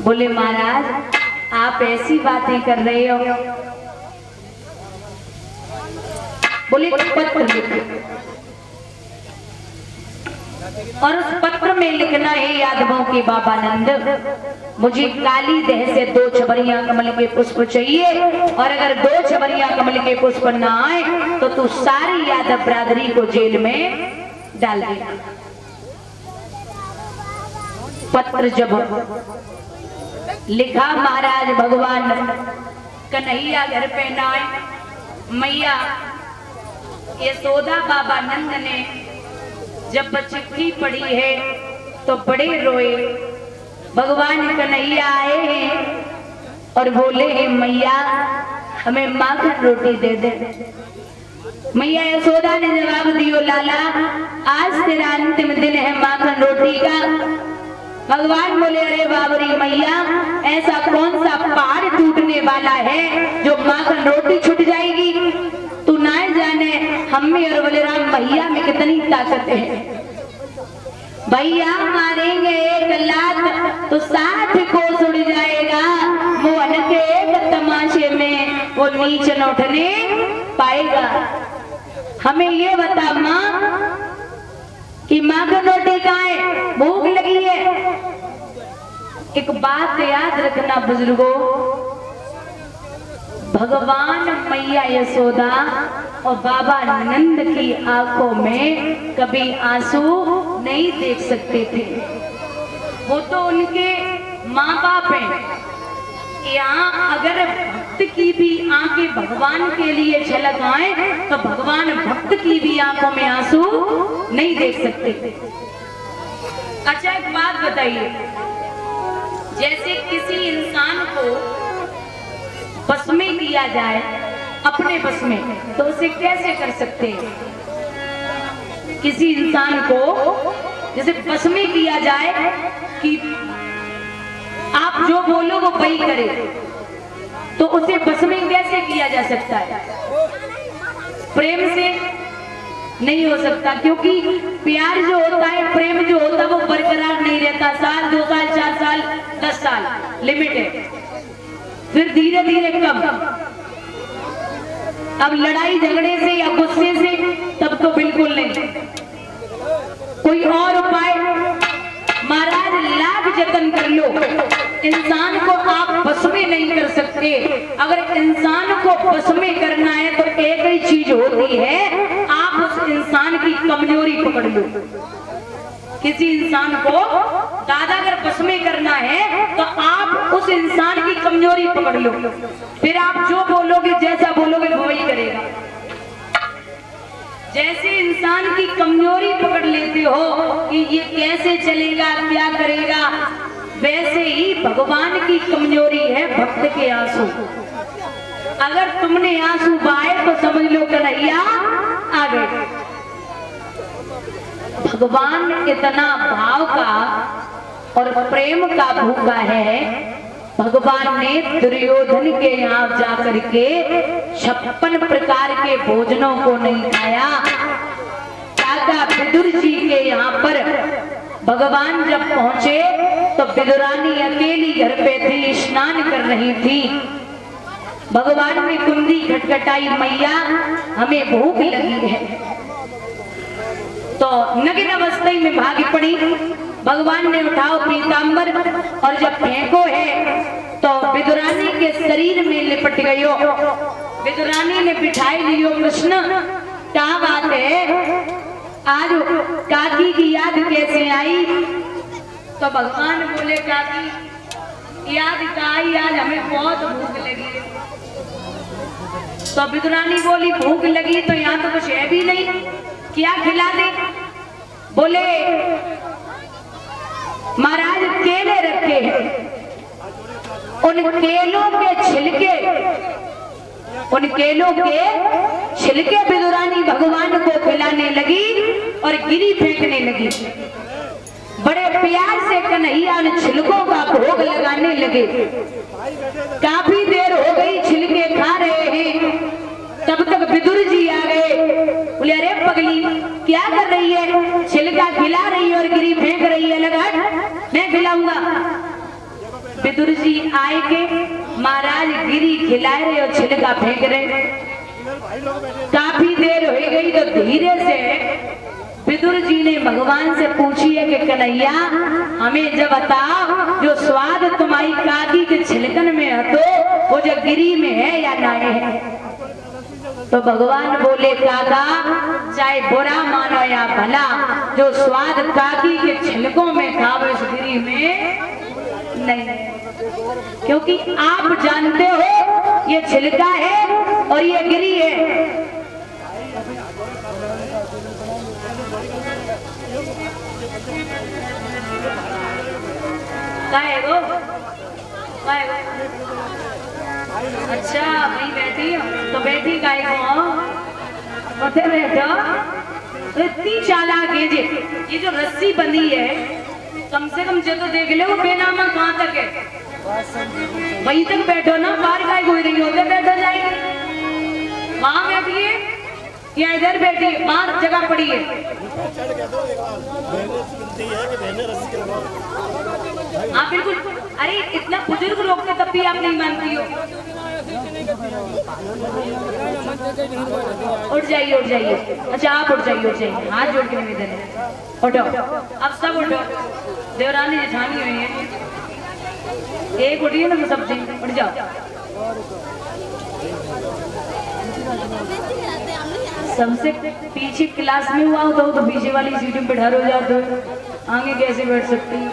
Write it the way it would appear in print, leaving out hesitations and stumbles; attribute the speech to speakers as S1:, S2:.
S1: बोले महाराज आप ऐसी बातें कर रहे हो। बोले पत्र लिखो और उस पत्र में लिखना है यादवों के बाबा नंद, मुझे काली देह से 2 छबरियां कमल के पुष्प चाहिए और अगर 2 छबरियां कमल के पुष्प ना आए तो तू सारी यादव बरादरी को जेल में डाल दे। पत्र जब लिखा महाराज भगवान कन्हैया घर पे ना आए, मैया यशोदा बाबा नंद ने जब चिट्ठी पढ़ी है तो बड़े रोए। भगवान कन्हैया आए हैं और बोले हैं मैया हमें माखन रोटी दे दे। मैया यशोदा ने जवाब दियो लाला आज तेरा अंतिम दिन है माखन रोटी का। भगवान बोले अरे बाबरी मैया ऐसा कौन सा पहाड़ टूटने वाला है जो माखन रोटी छूट जाएगी। तू ना जाने हम में और बलराम भैया में कितनी ताकत है। भैया मारेंगे 1 लात तो 60 कोस उड़ जाएगा। मोहन के एक तमाशे में वो नीच न उठने पाएगा। हमें ये बता माँ कि माखन रोटी कहाँ है, भूख लगी है। एक बात याद रखना बुजुर्गों, भगवान मैया यशोदा और बाबा नंद की आंखों में कभी आंसू नहीं देख सकते थे। वो तो उनके माँ बाप हैं। यहाँ अगर भक्त की भी आंखें भगवान के लिए झलक आए तो भगवान भक्त की भी आंखों में आंसू नहीं देख सकते। अच्छा एक बात बताइए, जैसे किसी इंसान को बस में किया जाए अपने बस में तो उसे कैसे कर सकते हैं। किसी इंसान को जैसे बस में किया जाए कि आप जो बोलो वो वही करे, तो उसे बस में कैसे किया जा सकता है। प्रेम से नहीं हो सकता, क्योंकि प्यार जो होता है प्रेम जो होता है वो बरकरार नहीं रहता। 1 साल 2 साल 4 साल 10 साल लिमिट है, फिर धीरे धीरे कम। अब लड़ाई झगड़े से या गुस्से से तब तो बिल्कुल नहीं। कोई और उपाय महाराज लाख जतन कर लो, इंसान को आप बस में नहीं कर सकते। अगर इंसान को बस में करना है तो एक ही चीज होती है, आप उस इंसान की कमजोरी पकड़ लो। किसी इंसान को दादा अगर बस में करना है तो आप उस इंसान की कमजोरी पकड़ लो, फिर आप जो बोलोगे जैसा बोलोगे वो ही करेगा। जैसे इंसान की कमजोरी पकड़ लेते हो कि ये कैसे चलेगा क्या करेगा, वैसे ही भगवान की कमजोरी है भक्त के आंसू। अगर तुमने आंसू बहाए तो समझ लो कन्हैया आ गए। भगवान इतना भाव का और प्रेम का भूखा है, भगवान ने दुर्योधन के यहाँ जाकर के 56 प्रकार के भोजनों को नहीं खाया। काका विदुर जी के यहाँ पर भगवान जब पहुंचे तो विदुरानी अकेली घर पे थी, स्नान कर रही थी। भगवान ने कुंडी खटखटाई, मैया हमें भूख लगी है। तो नग्न अवस्था में भागी पड़ी। भगवान ने उठाओ पीतांबर और जब फेंको है तो विदुरानी के शरीर में लिपट गयो। विदुरानी ने बिठाई लियो, कृष्ण क्या बात है, आज काकी की याद कैसे आई। तो भगवान बोले काकी याद का आई, आज हमें बहुत भूख लगी। तो विदुरानी बोली भूख लगी तो यहाँ तो कुछ है भी नहीं, क्या खिला दे। बोले महाराज केले रखे हैं, उन केलों के छिलके विदुरानी भगवान को खिलाने लगी और गिरी फेंकने लगी। बड़े प्यार से कन्हैया उन छिलकों का भोग लगाने लगे। काफी देर हो गई, छिलके खा रहे हैं, तब तक विदुर जी आ गए। बोले अरे पगली क्या कर रही है, छिलका खिला रही है और गिरी फेंक रही है, लगा मैं खिलाऊंगा। विदुर जी आए के महाराज गिरी खिलाए रहे और छिलका फेंक रहे। काफी देर हो गई तो धीरे से विदुर जी ने भगवान से पूछी है कि कन्हैया हमें जब बताओ जो स्वाद तुम्हारी काकी के छिलकन में है तो वो जो गिरी में है या ना है। तो भगवान बोले काका चाहे बुरा मानो या भला, जो स्वाद काकी के छिलकों में था वो इस गिरी में नहीं, क्योंकि आप जानते हो ये छिलका है और ये गिरी है। काय वो? अच्छा वही बैठी हो तो बैठी काय को उठे बैठो तो इतनी चालाक है जी। ये जो रस्सी बंधी है कम से कम जो तो देख ले वो बेनामा कहाँ तक है, वहीं तक बैठो ना, बाहर काय कोई रही होते बैठो जाएगी। वहां बैठिए या इधर बैठिए, बाहर जगह पड़ी है। हाँ बिल्कुल, अरे इतना बुजुर्ग लोग थे तब भी आप नहीं मानती हो। उठ जाइए उठ जाइए, अच्छा आप उठ जाइए, हाथ जोड़ के निवेदन है, उठो अब सब उठो। देवरानी जेठानी हुई है, एक उठिए ना सब जी उठ जाओ। सबसे पीछे क्लास में हुआ होता हो तो पीछे वाली सीट में बैठा हो जाते हो, आगे कैसे बैठ सकती है।